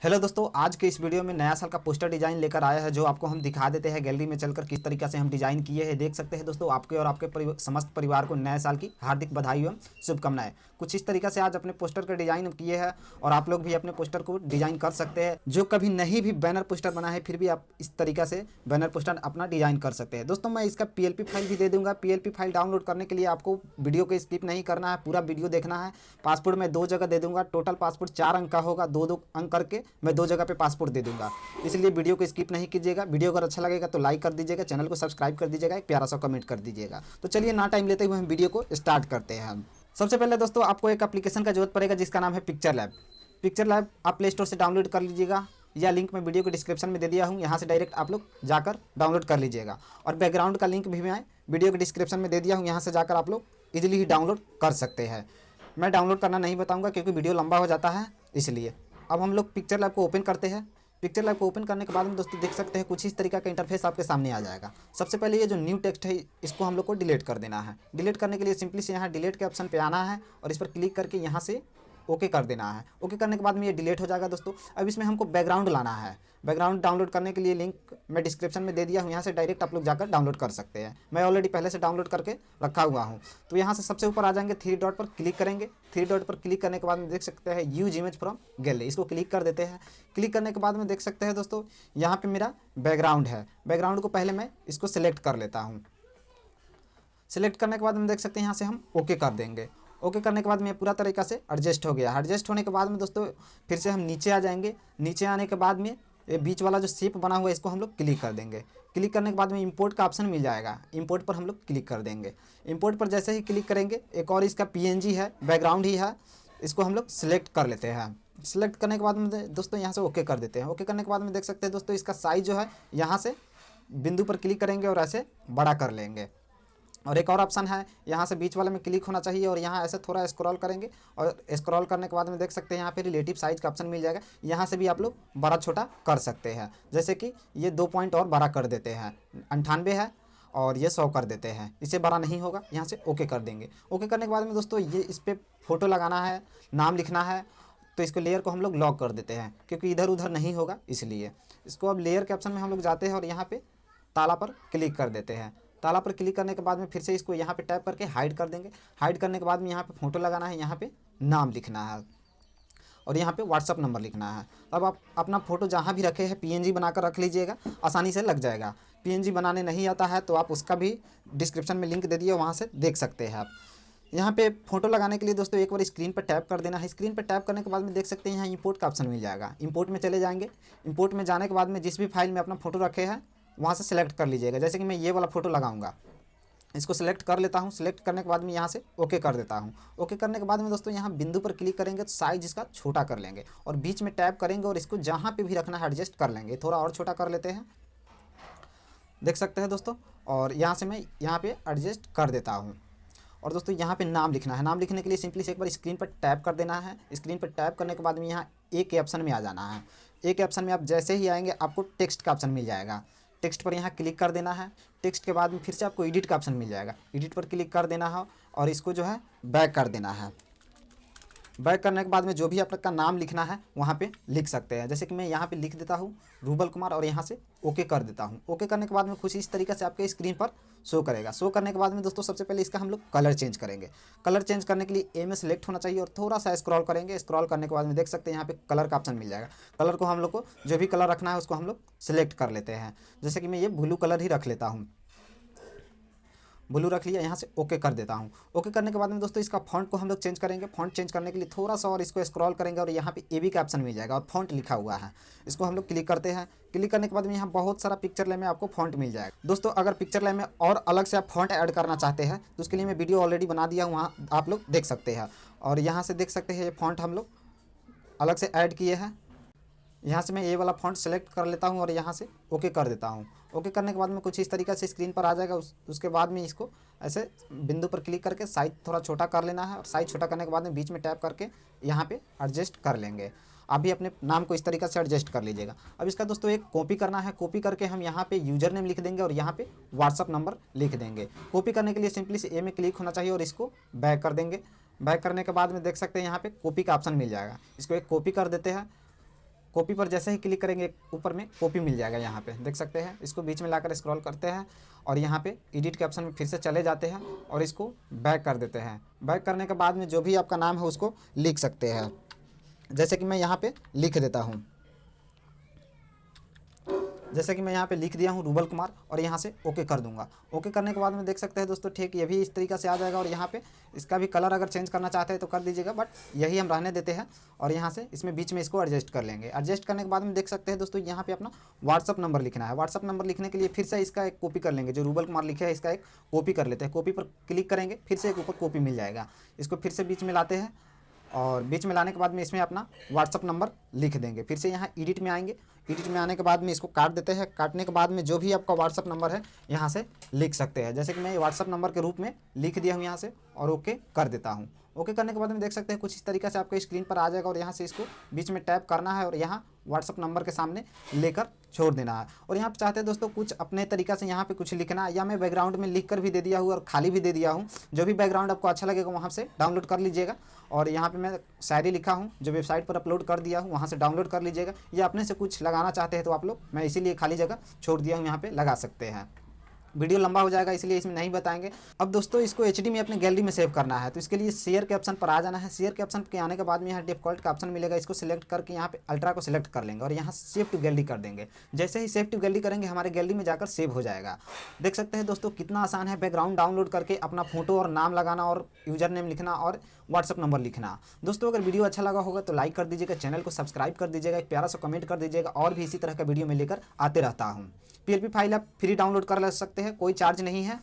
Hello दोस्तों, आज के इस वीडियो में नया साल का पोस्टर डिज़ाइन लेकर आया है जो आपको हम दिखा देते हैं गैलरी में चलकर किस तरीके से हम डिज़ाइन किए हैं। देख सकते हैं दोस्तों, आपके और आपके समस्त परिवार को नए साल की हार्दिक बधाई एवं शुभकामनाएं। कुछ इस तरीके से आज अपने पोस्टर का डिज़ाइन किए हैं और आप लोग भी अपने पोस्टर को डिज़ाइन कर सकते हैं। जो कभी नहीं भी बैनर पोस्टर बना है फिर भी आप इस तरीके से बैनर पोस्टर अपना डिज़ाइन कर सकते हैं। दोस्तों, मैं इसका PLP फाइल भी दे दूँगा। PLP फाइल डाउनलोड करने के लिए आपको वीडियो को स्किप नहीं करना है, पूरा वीडियो देखना है। पासपोर्ट में 2 जगह दे दूँगा। टोटल पासपोर्ट 4 अंक का होगा, 2-2 अंक करके मैं 2 जगह पे पासपोर्ट दे दूंगा। इसलिए वीडियो को स्किप नहीं कीजिएगा। वीडियो अगर अच्छा लगेगा तो लाइक कर दीजिएगा, चैनल को सब्सक्राइब कर दीजिएगा, एक प्यारा सा कमेंट कर दीजिएगा। तो चलिए ना टाइम लेते हुए हम वीडियो को स्टार्ट करते हैं। सबसे पहले दोस्तों, आपको एक एप्लीकेशन का जरूरत पड़ेगा जिसका नाम है पिक्चर लैब। पिक्चर लैब आप प्ले स्टोर से डाउनलोड कर लीजिएगा या लिंक मैं वीडियो को डिस्क्रिप्शन में दे दिया हूँ, यहाँ से डायरेक्ट आप लोग जाकर डाउनलोड कर लीजिएगा। और बैकग्राउंड का लिंक भी मैं वीडियो के डिस्क्रिप्शन में दे दिया हूँ, यहाँ से जाकर आप लोग ईजिली ही डाउनलोड कर सकते हैं। मैं डाउनलोड करना नहीं बताऊँगा क्योंकि वीडियो लंबा हो जाता है, इसलिए। अब हम लोग पिक्चर लैब को ओपन करते हैं। पिक्चर लैब को ओपन करने के बाद में दोस्तों देख सकते हैं कुछ इस तरीका का इंटरफेस आपके सामने आ जाएगा। सबसे पहले ये जो न्यू टेक्स्ट है इसको हम लोग को डिलीट कर देना है। डिलीट करने के लिए सिंपली से यहाँ डिलीट के ऑप्शन पे आना है और इस पर क्लिक करके यहाँ से ओके कर देना है। ओके करने के बाद में ये डिलीट हो जाएगा दोस्तों। अब इसमें हमको बैकग्राउंड लाना है। बैकग्राउंड डाउनलोड करने के लिए लिंक मैं डिस्क्रिप्शन में दे दिया हूँ, यहाँ से डायरेक्ट आप लोग जाकर डाउनलोड कर सकते हैं। मैं ऑलरेडी पहले से डाउनलोड करके रखा हुआ हूँ। तो यहाँ से सबसे ऊपर आ जाएंगे, 3 डॉट पर क्लिक करेंगे। 3 डॉट पर क्लिक करने के बाद में देख सकते हैं यूज इमेज फ्रॉम गैलरी, इसको क्लिक कर देते हैं। क्लिक करने के बाद में देख सकते हैं दोस्तों यहाँ पर मेरा बैकग्राउंड है। बैकग्राउंड को पहले मैं इसको सिलेक्ट कर लेता हूँ। सिलेक्ट करने के बाद में देख सकते हैं यहाँ से हम ओके कर देंगे। ओके करने के बाद में पूरा तरीका से एडजस्ट हो गया। एडजस्ट होने के बाद में दोस्तों फिर से हम नीचे आ जाएंगे। नीचे आने के बाद में ये बीच वाला जो शेप बना हुआ है इसको हम लोग क्लिक कर देंगे। क्लिक करने के बाद में इंपोर्ट का ऑप्शन मिल जाएगा, इंपोर्ट पर हम लोग क्लिक कर देंगे। इंपोर्ट पर जैसे ही क्लिक करेंगे एक और इसका PNG है, बैकग्राउंड ही है, इसको हम लोग सिलेक्ट कर लेते हैं। सिलेक्ट करने के बाद में दोस्तों यहाँ से ओके कर देते हैं। ओके करने के बाद में देख सकते हैं दोस्तों इसका साइज़ जो है यहाँ से बिंदु पर क्लिक करेंगे और ऐसे बड़ा कर लेंगे। और एक और ऑप्शन है, यहाँ से बीच वाले में क्लिक होना चाहिए और यहाँ ऐसे थोड़ा स्क्रॉल करेंगे और स्क्रॉल करने के बाद में देख सकते हैं यहाँ पे रिलेटिव साइज़ का ऑप्शन मिल जाएगा। यहाँ से भी आप लोग बड़ा छोटा कर सकते हैं। जैसे कि ये 2 पॉइंट और बड़ा कर देते हैं, 98 है और ये 100 कर देते हैं, इससे बड़ा नहीं होगा। यहाँ से ओके कर देंगे। ओके करने के बाद में दोस्तों ये इस पर फ़ोटो लगाना है, नाम लिखना है, तो इसको लेयर को हम लोग लॉक कर देते हैं क्योंकि इधर उधर नहीं होगा इसलिए। इसको अब लेयर के ऑप्शन में हम लोग जाते हैं और यहाँ पर ताला पर क्लिक कर देते हैं। ताला पर क्लिक करने के बाद में फिर से इसको यहाँ पे टैप करके हाइड कर देंगे। हाइड करने के बाद में यहाँ पे फ़ोटो लगाना है, यहाँ पे नाम लिखना है और यहाँ पे व्हाट्सअप नंबर लिखना है। अब आप अपना फ़ोटो जहाँ भी रखे हैं PNG बनाकर रख लीजिएगा, आसानी से लग जाएगा। PNG बनाने नहीं आता है तो आप उसका भी डिस्क्रिप्शन में लिंक दे दिए, वहाँ से देख सकते हैं आप। यहाँ पे फ़ोटो लगाने के लिए दोस्तों एक बार स्क्रीन पर टैप कर देना है। स्क्रीन पर टैप करने के बाद में देख सकते हैं यहाँ इंपोर्ट का ऑप्शन मिल जाएगा। इंपोर्ट में चले जाएंगे। इंपोर्ट में जाने के बाद में जिस भी फाइल में अपना फ़ोटो रखे हैं वहाँ से सिलेक्ट कर लीजिएगा। जैसे कि मैं ये वाला फ़ोटो लगाऊंगा, इसको सिलेक्ट कर लेता हूँ। सिलेक्ट करने के बाद में यहाँ से ओके कर देता हूँ। ओके करने के बाद में दोस्तों यहाँ बिंदु पर क्लिक करेंगे तो साइज इसका छोटा कर लेंगे और बीच में टैप करेंगे और इसको जहाँ पे भी रखना है एडजस्ट कर लेंगे। थोड़ा और छोटा कर लेते हैं, देख सकते हैं दोस्तों। और यहाँ से मैं यहाँ पे एडजस्ट कर देता हूँ। और दोस्तों यहाँ पे नाम लिखना है। नाम लिखने के लिए सिंपली से एक बार स्क्रीन पर टैप कर देना है। स्क्रीन पर टैप करने के बाद में यहाँ एक ऑप्शन में आ जाना है। एक ऑप्शन में आप जैसे ही आएंगे आपको टेक्स्ट का ऑप्शन मिल जाएगा। टेक्स्ट पर यहाँ क्लिक कर देना है। टेक्स्ट के बाद में फिर से आपको एडिट का ऑप्शन मिल जाएगा। एडिट पर क्लिक कर देना है और इसको जो है बैक कर देना है। बैक करने के बाद में जो भी आपका नाम लिखना है वहाँ पे लिख सकते हैं। जैसे कि मैं यहाँ पे लिख देता हूँ रूबल कुमार और यहाँ से ओके कर देता हूँ। ओके करने के बाद में कुछ इस तरीके से आपके स्क्रीन पर शो करेगा। शो करने के बाद में दोस्तों सबसे पहले इसका हम लोग कलर चेंज करेंगे। कलर चेंज करने के लिए ए में सेलेक्ट होना चाहिए और थोड़ा सा स्क्रॉल करेंगे। स्क्रॉल करने के बाद में देख सकते हैं यहाँ पे कलर का ऑप्शन मिल जाएगा। कलर को हम लोग को जो भी कलर रखना है उसको हम लोग सिलेक्ट कर लेते हैं। जैसे कि मैं ये ब्लू कलर ही रख लेता हूँ, ब्लू रख लिया। यहाँ से ओके कर देता हूँ। ओके करने के बाद में दोस्तों इसका फॉन्ट को हम लोग चेंज करेंगे। फॉन्ट चेंज करने के लिए थोड़ा सा और इसको स्क्रॉल करेंगे और यहाँ पे AB का ऑप्शन मिल जाएगा और फॉन्ट लिखा हुआ है, इसको हम लोग क्लिक करते हैं। क्लिक करने के बाद में यहाँ बहुत सारा पिक्चर लैब में आपको फॉन्ट मिल जाएगा। दोस्तों अगर पिक्चर लैब में और अलग से आप फॉन्ट ऐड करना चाहते हैं तो उसके लिए मैं वीडियो ऑलरेडी बना दिया हूँ, वहाँ आप लोग देख सकते हैं। और यहाँ से देख सकते हैं ये फॉन्ट हम लोग अलग से ऐड किए हैं। यहाँ से मैं ये वाला फॉन्ट सेलेक्ट कर लेता हूँ और यहाँ से ओके कर देता हूँ। ओके करने के बाद में कुछ इस तरीके से स्क्रीन पर आ जाएगा। उसके बाद में इसको ऐसे बिंदु पर क्लिक करके साइज थोड़ा छोटा कर लेना है और साइज छोटा करने के बाद में बीच में टैप करके यहाँ पे एडजस्ट कर लेंगे। आप भी अपने नाम को इस तरीके से एडजस्ट कर लीजिएगा। अब इसका दोस्तों एक कॉपी करना है। कॉपी करके हम यहाँ पे यूज़र नेम लिख देंगे और यहाँ पे व्हाट्सअप नंबर लिख देंगे। कॉपी करने के लिए सिंपली से ए में क्लिक होना चाहिए और इसको बैक कर देंगे। बैक करने के बाद में देख सकते हैं यहाँ पे कॉपी का ऑप्शन मिल जाएगा। इसको एक कॉपी कर देते हैं। कॉपी पर जैसे ही क्लिक करेंगे ऊपर में कॉपी मिल जाएगा। यहाँ पे देख सकते हैं, इसको बीच में लाकर स्क्रॉल करते हैं और यहाँ पे एडिट के ऑप्शन में फिर से चले जाते हैं और इसको बैक कर देते हैं। बैक करने के बाद में जो भी आपका नाम है उसको लिख सकते हैं। जैसे कि मैं यहाँ पे लिख देता हूँ, जैसे कि मैं यहाँ पे लिख दिया हूँ रूबल कुमार, और यहाँ से ओके कर दूंगा। ओके करने के बाद में देख सकते हैं दोस्तों, ठीक ये भी इस तरीके से आ जाएगा। और यहाँ पे इसका भी कलर अगर चेंज करना चाहते हैं तो कर दीजिएगा, बट यही हम रहने देते हैं। और यहाँ से इसमें बीच में इसको एडजस्ट कर लेंगे। एडजस्ट करने के बाद में देख सकते हैं दोस्तों, यहाँ पे अपना व्हाट्सअप नंबर लिखना है। व्हाट्सअप नंबर लिखने के लिए फिर से इसका एक कॉपी कर लेंगे, जो रूबल कुमार लिखे है इसका एक कॉपी कर लेते हैं। कॉपी पर क्लिक करेंगे, फिर से एक ऊपर कॉपी मिल जाएगा। इसको फिर से बीच में लाते हैं और बीच में लाने के बाद में इसमें अपना व्हाट्सअप नंबर लिख देंगे। फिर से यहाँ एडिट में आएंगे, एडिट में आने के बाद में इसको काट देते हैं। काटने के बाद में जो भी आपका व्हाट्सअप नंबर है यहाँ से लिख सकते हैं। जैसे कि मैं व्हाट्सअप नंबर के रूप में लिख दिया हूँ यहाँ से, और ओके कर देता हूँ। ओके करने के बाद में देख सकते हैं कुछ इस तरीके से आपके स्क्रीन पर आ जाएगा। और यहाँ से इसको बीच में टैप करना है और यहाँ व्हाट्सअप नंबर के सामने लेकर छोड़ देना है। और यहाँ पे चाहते हैं दोस्तों कुछ अपने तरीक़ा से यहाँ पे कुछ लिखना है, या मैं बैकग्राउंड में लिख कर भी दे दिया हूँ और खाली भी दे दिया हूँ। जो भी बैकग्राउंड आपको अच्छा लगेगा वहाँ से डाउनलोड कर लीजिएगा। और यहाँ पे मैं शायरी लिखा हूँ जो वेबसाइट पर अपलोड कर दिया हूँ, वहाँ से डाउनलोड कर लीजिएगा। या अपने से कुछ लगाना चाहते हैं तो आप लोग, मैं इसीलिए खाली जगह छोड़ दिया हूँ, यहाँ पे लगा सकते हैं। वीडियो लंबा हो जाएगा इसलिए इसमें नहीं बताएंगे। अब दोस्तों इसको एचडी में अपने गैलरी में सेव करना है, तो इसके लिए शेयर के ऑप्शन पर आ जाना है। शेयर के ऑप्शन के आने के बाद में यहाँ डिफ़ॉल्ट का ऑप्शन मिलेगा, इसको सिलेक्ट करके यहाँ पे अल्ट्रा को सिलेक्ट कर लेंगे और यहाँ सेव टू गैलरी कर देंगे। जैसे ही सेव टू गैलरी करेंगे हमारे गैलरी में जाकर सेव हो जाएगा। देख सकते हैं दोस्तों कितना आसान है बैकग्राउंड डाउनलोड करके अपना फोटो और नाम लगाना और यूजर नेम लिखना और व्हाट्सअप नंबर लिखना। दोस्तों अगर वीडियो अच्छा लगा होगा तो लाइक कर दीजिएगा, चैनल को सब्सक्राइब कर दीजिएगा, एक प्यारा सा कमेंट कर दीजिएगा। और भी इसी तरह का वीडियो में लेकर आते रहता हूँ। PLP फाइल आप फ्री डाउनलोड कर ले सकते हैं, कोई चार्ज नहीं है।